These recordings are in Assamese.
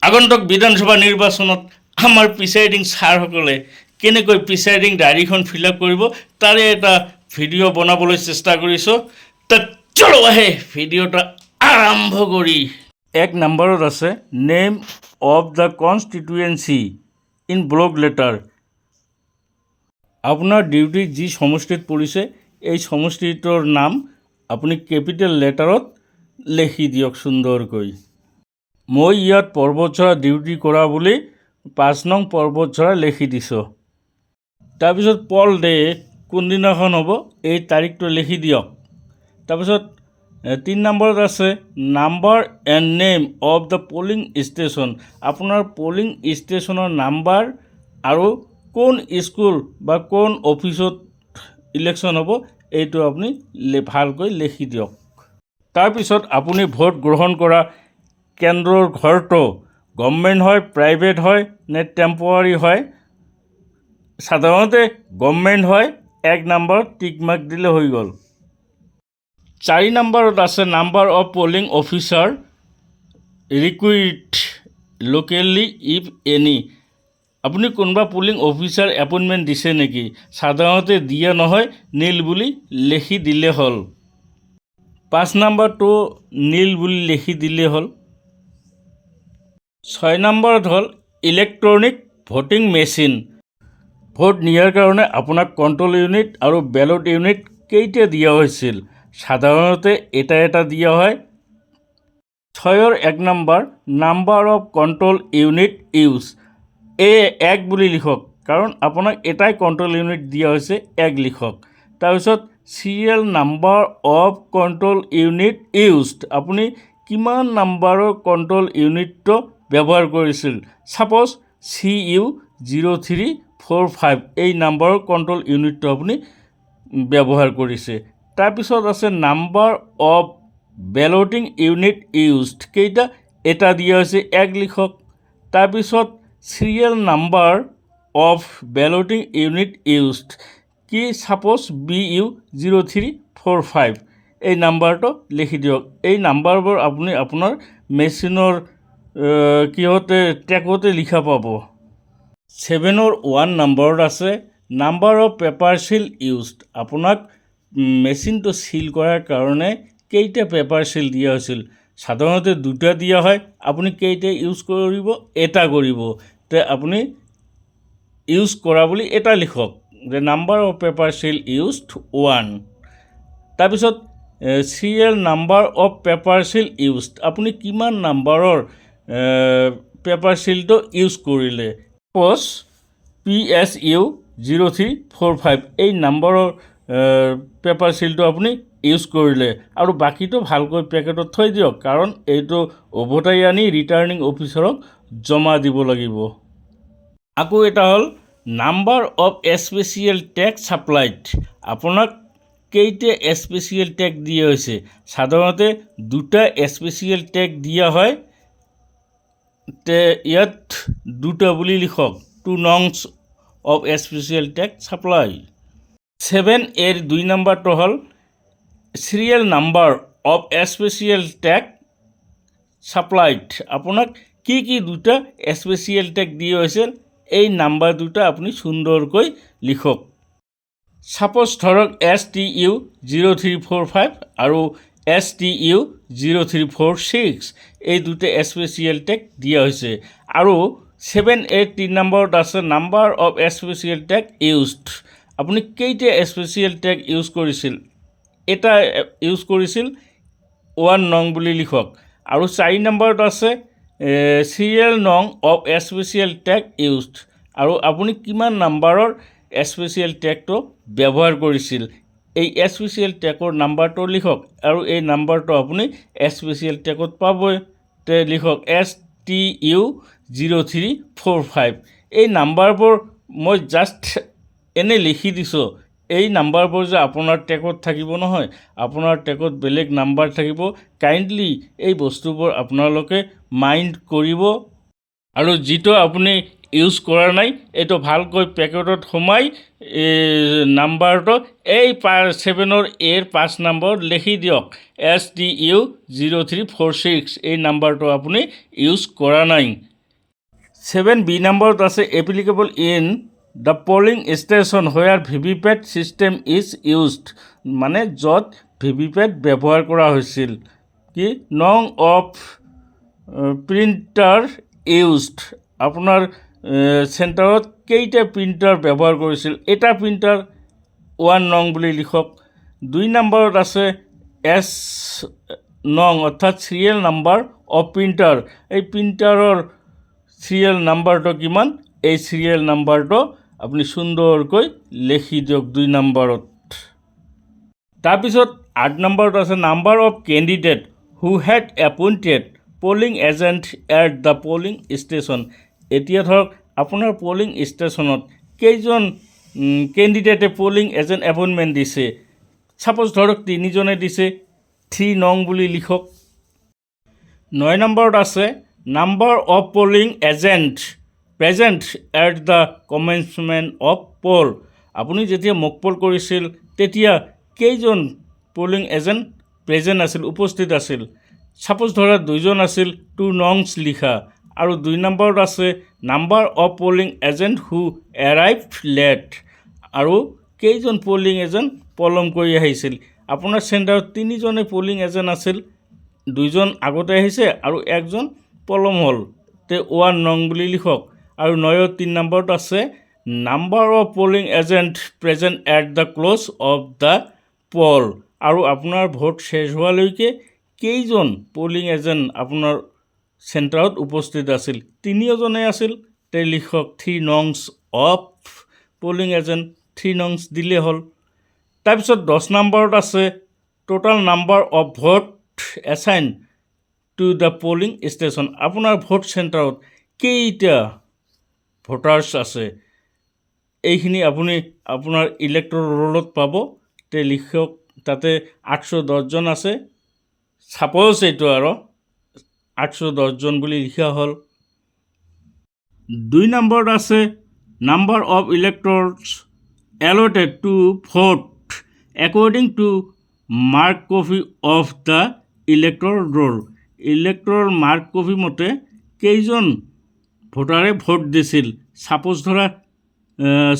আগন্তুক বিধানসভা নিৰ্বাচনত আমাৰ প্ৰিচাইডিং ছাৰসকলে কেনেকৈ প্ৰিচাইডিং ডায়েৰীখন ফিল আপ কৰিব তাৰে এটা ভিডিঅ' বনাবলৈ চেষ্টা কৰিছোঁ। চলো আহে ভিডিঅ'টা আৰম্ভ কৰি। 1 নম্বৰত আছে name of the constituency in block letter. আপোনাৰ ডিউটি যি সমষ্টিত পৰিছে এই সমষ্টিটোৰ নাম আপুনি কেপিটেল লেটাৰত লিখি দিয়ক সুন্দৰকৈ। মই ইয়াত পৰ্বতচৰা ডিউটি কৰা বুলি 5 নং পৰ্বতচৰা লিখি দিছোঁ। তাৰপিছত পল ডে কোনদিনাখন হ'ব এই তাৰিখটো লিখি দিয়ক। তাৰপিছত 3 নম্বৰত আছে number and name of the polling station. আপোনাৰ পলিং ষ্টেচনৰ নাম্বাৰ আৰু কোন স্কুল বা কোন অফিচত ইলেকশ্যন হ'ব এইটো আপুনি ভালকৈ লিখি দিয়ক। তাৰপিছত আপুনি ভোট গ্ৰহণ কৰা কেন্দ্ৰৰ ঘৰটো গভৰ্ণমেণ্ট হয়, প্ৰাইভেট হয় নে টেম্পৰাৰী হয়। সাধাৰণতে গভৰ্ণমেণ্ট হয়। 1 নম্বৰত টিক মাৰ্ক দিলে হৈ গ'ল। 4 নম্বৰত আছে number of polling officer required locally if any. আপুনি কোনোবা পলিং অফিচাৰ এপইণ্টমেণ্ট দিছে নেকি? সাধাৰণতে দিয়া নহয়, নীল বুলি লিখি দিলে হ'ল। 5 নম্বৰটো নীল বুলি লিখি দিলে হ'ল। 6 নম্বৰত হ'ল ইলেক্ট্ৰনিক ভোটিং মেচিন। ভোট নিয়াৰ কাৰণে আপোনাক কণ্ট্ৰল ইউনিট আৰু বেলট ইউনিট কেইটা দিয়া হৈছিল? সাধাৰণতে এটা দিয়া হয়। 6ৰ 1 number number of control unit use. 1 বুলি লিখক কাৰণ আপোনাক এটাই কণ্ট্ৰল ইউনিট দিয়া হৈছে, 1 লিখক। তাৰপিছত serial number of control unit used. আপুনি কিমান নাম্বাৰৰ কণ্ট্ৰল ইউনিটটো ব্যৱহাৰ কৰিছিল? ছাপ'জ CU0345 এই নাম্বাৰৰ কণ্ট্ৰল ইউনিটটো আপুনি ব্যৱহাৰ কৰিছে। তাৰপিছত আছে number of belting unit used. কেইটা? এটা দিয়া হৈছে, 1 লিখক। তাৰপিছত serial number of belting unit used কি? ছাপ'জ BU0345 এই নাম্বাৰটো লিখি দিয়ক। এই নাম্বাৰবোৰ আপুনি আপোনাৰ মেচিনৰ টেগতে লিখা পাব। 7ৰ 1 নম্বৰত আছে number of paper seal used. আপোনাক মেচিনটো চিল কৰাৰ কাৰণে কেইটা পেপাৰ চিল দিয়া হৈছিল? সাধাৰণতে 2টা দিয়া হয়। আপুনি কেইটা ইউজ কৰিব? এটা কৰিব। তে আপুনি ইউজ কৰা বুলি এটা লিখক যে number of paper seal used 1। তাৰপিছত serial number of paper seal used. আপুনি কিমান নাম্বাৰৰ পেপাৰ চিলটো ইউজ কৰিলে? ছাপ'জ PSU0345 এই নাম্বাৰৰ পেপাৰ চিলটো আপুনি ইউজ কৰিলে আৰু বাকীটো ভালকৈ পেকেটত থৈ দিয়ক কাৰণ এইটো উভতাই আনি ৰিটাৰ্ণিং অফিচাৰক জমা দিব লাগিব। আকৌ এটা হ'ল নাম্বাৰ অফ স্পেচিয়েল টেক্স ছাপ্লাইড। আপোনাক কেইটা স্পেচিয়েল টেগ দিয়া হৈছে? সাধাৰণতে 2টা স্পেচিয়েল টেগ দিয়া হয়। তে ইয়াত 2টা বুলি লিখক। 2 nos of special tag supply. 7A 2 নম্বৰটো হ'ল serial number of special tag supplied. আপোনাক কি 2টা স্পেচিয়েল টেগ দিয়া হৈছিল? এই নাম্বাৰ 2টা আপুনি সুন্দৰকৈ লিখক। ছাপ'জ ধৰক STU0345 আৰু STU0346 এই 2টা স্পেচিয়েল টেগ দিয়া হৈছে। আৰু 7A 3 নম্বৰত আছে number of special tag used. আপুনি কেইটা স্পেচিয়েল টেগ ইউজ কৰিছিল? এটা ইউজ কৰিছিল, 1 নং বুলি লিখক। আৰু 4 নম্বৰত আছে চিৰিয়েল নং অফ স্পেচিয়েল টেগ ইউজড আৰু আপুনি কিমান নাম্বাৰৰ স্পেচিয়েল টেগটো ব্যৱহাৰ কৰিছিল? এই স্পেচিয়েল টেগৰ নাম্বাৰটো লিখক আৰু এই নাম্বাৰটো আপুনি স্পেচিয়েল টেগত পাবই। তে লিখক STU0345। এই নাম্বাৰবোৰ মই জাষ্ট এনে লিখি দিছোঁ। এই নাম্বাৰবোৰ যে আপোনাৰ টেগত থাকিব নহয়, আপোনাৰ টেগত বেলেগ নাম্বাৰ থাকিব। কাইণ্ডলি এই বস্তুবোৰ আপোনালোকে মাইণ্ড কৰিব আৰু যিটো আপুনি ইউজ কৰা নাই এইটো ভালকৈ পেকেটত সোমাই নাম্বাৰটো এই 7ৰ A 5 নম্বৰত লিখি দিয়ক STU0346 এই নাম্বাৰটো আপুনি ইউজ কৰা নাই। 7B নম্বৰত আছে applicable in the polling station হোৱাৰ ভিভিপেট ছিষ্টেম ইজ ইউজড, মানে য'ত ভিভিপেট ব্যৱহাৰ কৰা হৈছিল। কি নং অফ প্ৰিণ্টাৰ ইউজড, আপোনাৰ চেণ্টাৰত কেইটা প্ৰিণ্টাৰ ব্যৱহাৰ কৰিছিল? এটা প্ৰিণ্টাৰ 1 নং বুলি লিখক। 2 নম্বৰত আছে S নং অৰ্থাৎ চিৰিয়েল নাম্বাৰ অফ প্ৰিণ্টাৰ, এই প্ৰিণ্টাৰৰ চিৰিয়েল নাম্বাৰটো কিমান? এই চিৰিয়েল নাম্বাৰটো আপুনি সুন্দৰকৈ লিখি দিয়ক 2 নম্বৰত। তাৰপিছত 8 নম্বৰত আছে number of candidate who had appointed polling agent at the polling station. এতিয়া ধৰক আপোনাৰ পলিং ষ্টেচনত কেইজন কেণ্ডিডেটে পলিং এজেণ্ট এপইণ্টমেণ্ট দিছে? ছাপ'জ ধৰক 3জনে দিছে, 3 নং বুলি লিখক। 9 নম্বৰত আছে number of polling agent present at the commencement of poll. আপুনি যেতিয়া মক পল কৰিছিল তেতিয়া কেইজন পলিং এজেণ্ট প্ৰেজেণ্ট আছিল, উপস্থিত আছিল? ছাপ'জ ধৰা 2জন আছিল, 2 নংছ লিখা। আৰু 2 নম্বৰত আছে number of polling agent who arrived late, আৰু কেইজন পলিং এজেণ্ট পলম কৰি আহিছিল? আপোনাৰ চেণ্টাৰত 3জনে পলিং এজেণ্ট আছিল, 2জন আগতে আহিছে আৰু 1জন পলম হ'ল, তে 1 নং বুলি লিখক। আৰু 9ৰ 3 নম্বৰত আছে number of polling agent present at the close of the poll, আৰু আপোনাৰ ভোট শেষ হোৱালৈকে কেইজন পলিং এজেণ্ট আপোনাৰ চেণ্টাৰত উপস্থিত আছিল? 3জনে আছিল, তে লিখক 3 নংছ অফ পলিং এজেণ্ট, 3 নংছ দিলে হ'ল। তাৰপিছত 10 নম্বৰত আছে total number of vote assign to the polling station. আপোনাৰ ভোট চেণ্টাৰত কেইটা ভোটাৰ্ছ আছে? এইখিনি আপুনি আপোনাৰ ইলেক্টৰ ৰোলত পাব, তে লিখক তাতে 810জন আছে, ছাপ'জ এইটো আৰু 810জন বুলি লিখা হ'ল। 2 নম্বৰত আছে number of electors allotted to vote according to mark copy of the elector roll. ইলেক্টৰৰ মাৰ্ক কপি মতে কেইজন ভোটাৰে ভোট দিছিল? ছাপ'জ ধৰা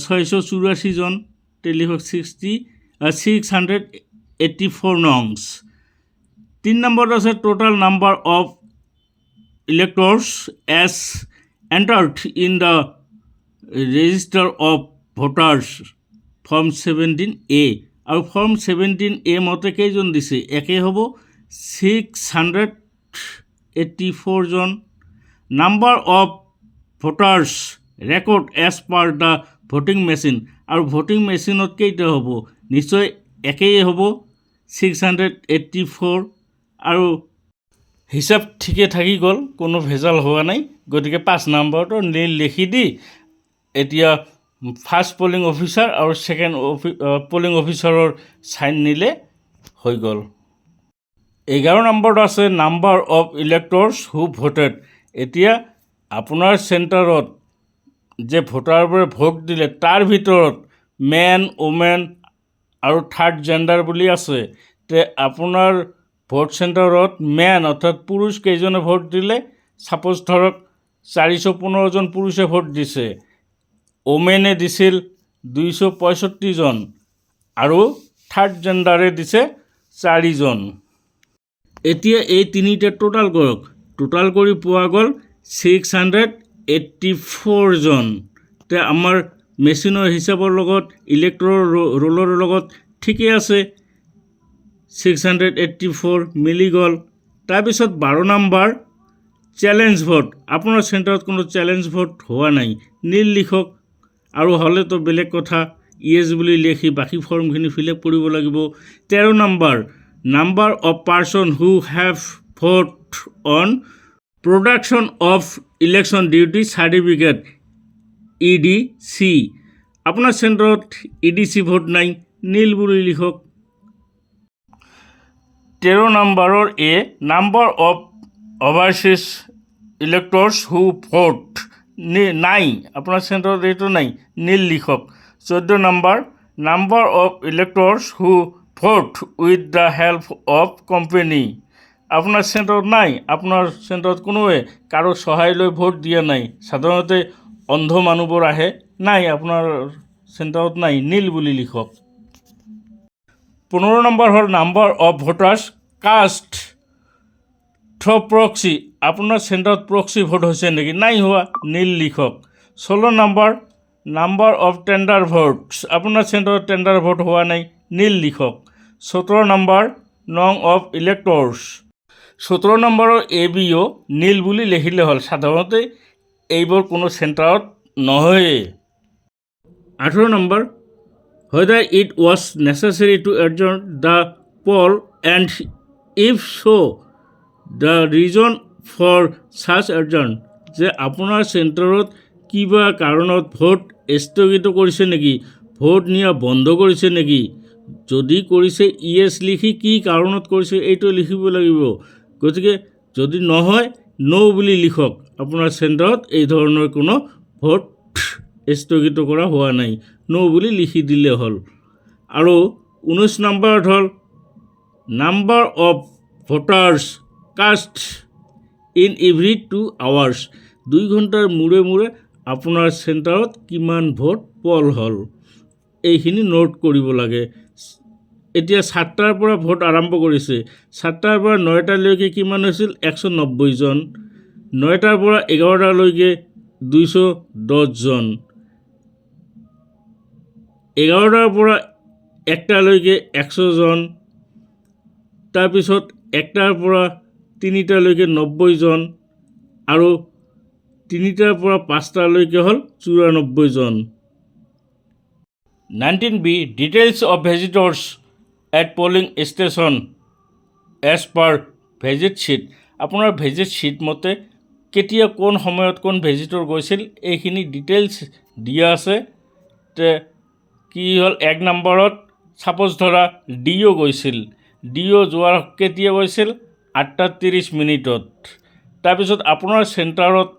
684জন, তে লিখক 684 নংছ। 3 নম্বৰত আছে total number of electors as entered in the register of voters form 17A, আৰু ফৰ্ম 17A মতে কেইজন দিছে? একেই হ'ব, 684জন। Number of voters record as per the voting machine, আৰু ভোটিং মেচিনত কেইটা হ'ব? নিশ্চয় একেই হ'ব, 684। আৰু হিচাপ ঠিকে থাকি গ'ল, কোনো ভেজাল হোৱা নাই। গতিকে 5 নম্বৰটো নীল লিখি দি এতিয়া ফাৰ্ষ্ট পলিং অফিচাৰ আৰু ছেকেণ্ড পলিং অফিচাৰৰ চাইন নিলে হৈ গ'ল। 11 নম্বৰত আছে number of electors who voted. এতিয়া আপোনাৰ চেণ্টাৰত যে ভোটাৰবোৰে ভোট দিলে তাৰ ভিতৰত মেন, ওমেন আৰু থাৰ্ড জেণ্ডাৰ বুলি আছে, তে আপোনাৰ ভোট চেণ্টাৰত মেন অৰ্থাৎ পুৰুষ কেইজনে ভোট দিলে? ছাপ'জ ধৰক 415জন পুৰুষে ভোট দিছে, ওমেনে দিছিল 265জন, আৰু থাৰ্ড জেণ্ডাৰে দিছে 4জন। এতিয়া এই তিনিটা টোটাল কৰক, টোটাল কৰি পোৱা গ'ল 684জন। তে আমাৰ মেচিনৰ হিচাপৰ লগত ইলেক্টৰৰ ৰোলৰ লগত ঠিকেই আছে, 684 মিলি গ'ল। তাৰপিছত 12 নম্বৰ চেলেঞ্জ ভোট। আপোনাৰ চেণ্টাৰত কোনো চেলেঞ্জ ভোট হোৱা নাই, নীল লিখক, আৰু হ'লেতো বেলেগ কথা, ইয়েছ বুলি লিখি বাকী ফৰ্মখিনি ফিল আপ কৰিব লাগিব। 13 number number of person who have vote on production of election duty certificate EDC। আপোনাৰ চেণ্টাৰত EDC ভোট নাই, নীল বুলি লিখক। 13 নম্বৰৰ A number of overseas electors who vote নাই, আপোনাৰ চেণ্টাৰত এইটো নাই, নীল লিখক। 14 নম্বৰ number of electors who vote with the help of company আপোনাৰ চেণ্টাৰত নাই, আপোনাৰ চেণ্টাৰত কোনোৱে কাৰো সহায় লৈ ভোট দিয়া নাই, সাধাৰণতে অন্ধ মানুহবোৰ আহে, নাই আপোনাৰ চেণ্টাৰত নাই, নীল বুলি লিখক। 15 নম্বৰ হ'ল number of voters caste through proxy, আপোনাৰ চেণ্টাৰত প্ৰক্সি ভোট হৈছে নেকি, নাই হোৱা, নীল লিখক। 16 নাম্বাৰ অফ টেণ্ডাৰ ভোটছ, আপোনাৰ চেণ্টাৰত টেণ্ডাৰ ভোট হোৱা নাই, নীল লিখক। 17 নম্বৰ নং অফ ইলেক্টৰ্ছ, 17 নম্বৰৰ ABO নীল বুলি লিখিলে হ'ল, সাধাৰণতে এইবোৰ কোনো চেণ্টাৰত নহয়েই। 18 number whether it was necessary to adjourn the poll and if so the reason for such adjourn, যে আপোনাৰ চেণ্টাৰত কিবা কাৰণত ভোট স্থগিত কৰিছে নেকি, ভোট নিয়া বন্ধ কৰিছে নেকি, যদি কৰিছে ইয়েছ লিখি কি কাৰণত কৰিছে এইটো লিখিব লাগিব। গতিকে যদি নহয় ন' বুলি লিখক, আপোনাৰ চেণ্টাৰত এই ধৰণৰ কোনো ভোট স্থগিত কৰা হোৱা নাই, ন' বুলি লিখি দিলে হ'ল। আৰু 19 নম্বৰত হ'ল number of voters caste in every 2 hours, 2 ঘণ্টাৰ মূৰে মূৰে আপোনাৰ চেণ্টাৰত কিমান ভোট পল হ'ল, এইখিনি নোট কৰিব লাগে। এতিয়া 7টাৰ পৰা ভোট আৰম্ভ কৰিছে, 7টাৰ পৰা 9টালৈকে কিমান হৈছিল 190 জন, 9টাৰ পৰা 11টালৈকে 210 জন, 11টাৰ পৰা 1টালৈকে 100 জন, তাৰপিছত 1টাৰ পৰা 3টালৈকে 90 জন, আৰু 3টাৰ পৰা 5টালৈকে হ'ল 94 জন। 19B details of visitors at polling station as per visit sheet, আপোনাৰ ভিজিট শ্বীট মতে কেতিয়া কোন সময়ত কোন ভিজিটৰ গৈছিল এইখিনি ডিটেইলছ দিয়া আছে। কি হ'ল 1 নম্বৰত ছাপ'জ ধৰা DO গৈছিল, DO যোৱাৰ কেতিয়া গৈছিল 8:30 তাৰপিছত আপোনাৰ চেণ্টাৰত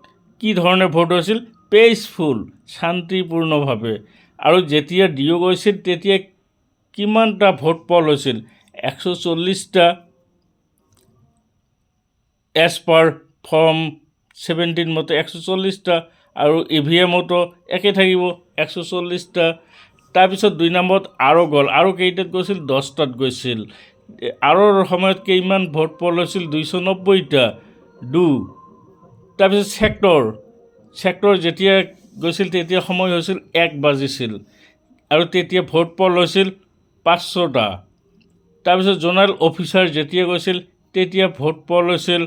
কি ধৰণে ভোট হৈছিল পেচফুল, শান্তিপূৰ্ণভাৱে, আৰু যেতিয়া DO গৈছিল তেতিয়া কিমানটা ভোট পল হৈছিল 140টা এজ পাৰ ফৰ্ম 17 মতে 140টা, আৰু EVMতো একে থাকিব 140টা। তাৰপিছত 2 নম্বৰত আৰু গ'ল, আৰু কেইটাত গৈছিল 10টাত গৈছিল, আৰৰ সময়ত কিমান ভোট পল হৈছিল 290টা। তাৰপিছত ছেক্টৰ যেতিয়া গৈছিল তেতিয়া সময় হৈছিল 1 বাজিছিল, আৰু তেতিয়া ভোট পল হৈছিল 500টা। তাৰপিছত জোনেল অফিচাৰ যেতিয়া গৈছিল তেতিয়া ভোট পল হৈছিল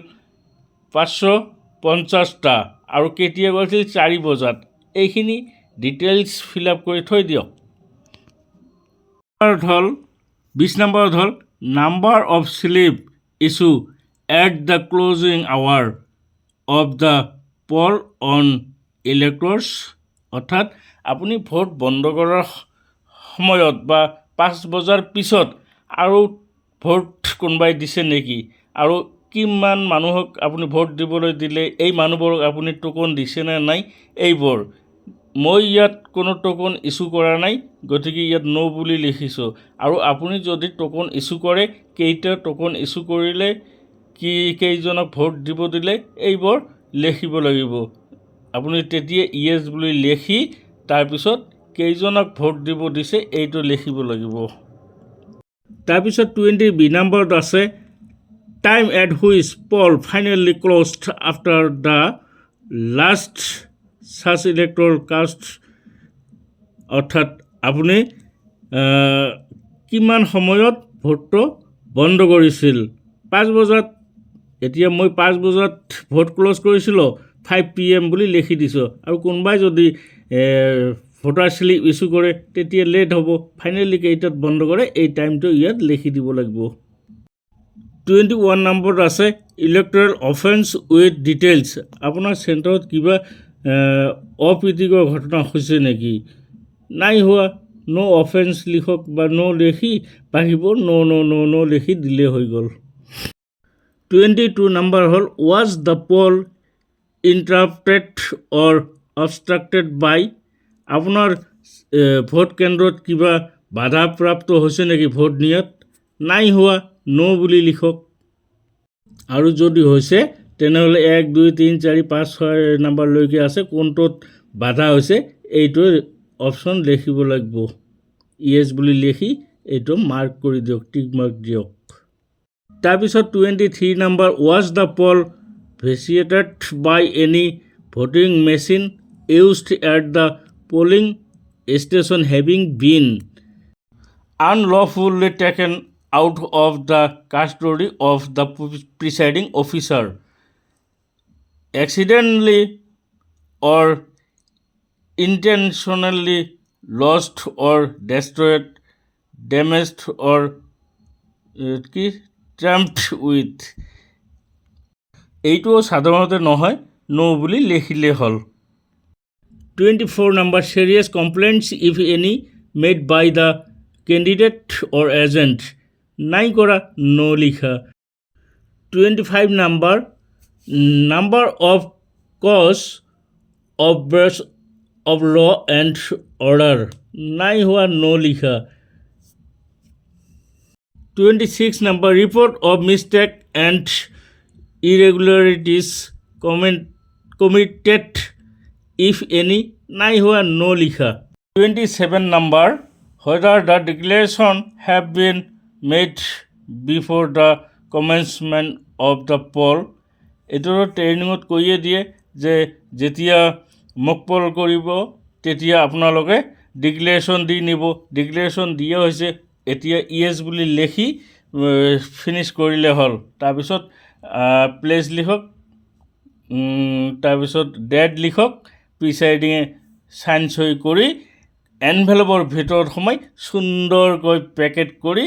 550টা, আৰু কেতিয়া গৈছিল 4 বজাত। এইখিনি ডিটেইলছ ফিল আপ কৰি থৈ দিয়ক। 20 নম্বৰত হ'ল number of slip issue at the closing hour of the poll on electors, অৰ্থাৎ আপুনি ভোট বন্ধ কৰাৰ সময়ত বা 5 বজাৰ পিছত আৰু ভোট কোনোবাই দিছে নেকি, আৰু কিমান মানুহক আপুনি ভোট দিবলৈ দিলে, এই মানুহবোৰক আপুনি টোকন দিছেনে নাই, এইবোৰ। মই ইয়াত কোনো টোকন ইছ্যু কৰা নাই, গতিকে ইয়াত ন' বুলি লিখিছোঁ। আৰু আপুনি যদি টোকন ইছ্যু কৰে, কেইটা টোকন ইছ্যু কৰিলে, কেইজনক ভোট দিব দিলে, এইবোৰ লিখিব লাগিব। আপুনি তেতিয়া ইয়েছ বুলি লিখি তাৰপিছত কেইজনক ভোট দিব দিছে এইটো লিখিব লাগিব। তাৰপিছত 20B নম্বৰত আছে time at which poll finally closed after the last such elector cast, অৰ্থাৎ আপুনি কিমান সময়ত ভোটটো বন্ধ কৰিছিল। 5 বজাত, এতিয়া মই 5 বজাত ভোট ক্ল'জ কৰিছিলোঁ, 5 PM বুলি লিখি দিছোঁ, আৰু কোনোবাই যদি ভোটাৰ শ্লিপ ইছ্যু কৰে তেতিয়া লেট হ'ব, ফাইনেলি কেইটাত বন্ধ কৰে এই টাইমটো ইয়াত লিখি দিব লাগিব। 21 নম্বৰত আছে ইলেক্টৰেল অফেন্স উইথ ডিটেইলছ, আপোনাৰ চেণ্টাৰত কিবা অপ্ৰীতিকৰ ঘটনা হৈছে নেকি, নাই হোৱা, ন' অফেন্স লিখক, বা ন' লিখি বাঢ়িব ন' লিখি দিলে হৈ গ'ল। 22 নম্বৰ হ'ল ৱাজ দ্য পল ইণ্টাৰাপ্টেড অৰ অবষ্ট্ৰাক্টেড বাই, আপোনাৰ ভোট কেন্দ্ৰত কিবা বাধাপ্ৰাপ্ত হৈছে নেকি ভোট নিয়াত, নাই হোৱা, ন' বুলি লিখক। আৰু যদি হৈছে তেনেহ'লে 1 2 3 4 5 6 নম্বৰলৈকে আছে, কোনটোত বাধা হৈছে এইটো অপশ্যন লিখিব লাগিব। ইয়েছ বুলি লিখি এইটো মাৰ্ক কৰি দিয়ক, টিক মাৰ্ক দিয়ক। তাৰপিছত 23 নম্বৰ, was the poll vitiated by any voting machine used at the polling station having been unlawfully taken out of the custody of the presiding officer, accidentally or intentionally lost or destroyed, damaged or tampered with। এইটোও সাধাৰণতে নহয়, নো বুলি লিখিলে হ'ল। 24 number, serious complaints if any made by the candidate or agent, নাই করা, no লিখা। 25 number, number of cause of breach of law and order, নাই হওয়া, no লিখা। 26 number, report of mistake and irregularities committed if any, নাই হওয়া, no লিখা। 27 number, whether the declaration have been made before the commencement of the poll, এইটোৰ ট্ৰেইনিঙত কৈয়ে দিয়ে যে যেতিয়া মক পল কৰিব তেতিয়া আপোনালোকে ডিক্লেৰেশ্যন দি নিব। ডিক্লেৰেশ্যন দিয়া হৈছে, এতিয়া ইয়েছ বুলি লিখি ফিনিছ কৰিলে হ'ল। তাৰপিছত প্লেচ লিখক, তাৰপিছত ডেট লিখক, প্ৰিচাইডিঙে চাইন চৈ কৰি এনভেলপৰ ভিতৰত সোমাই সুন্দৰকৈ পেকেট কৰি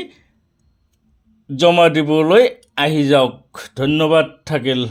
জমা দিবলৈ আহি যাওক। ধন্যবাদ থাকিল।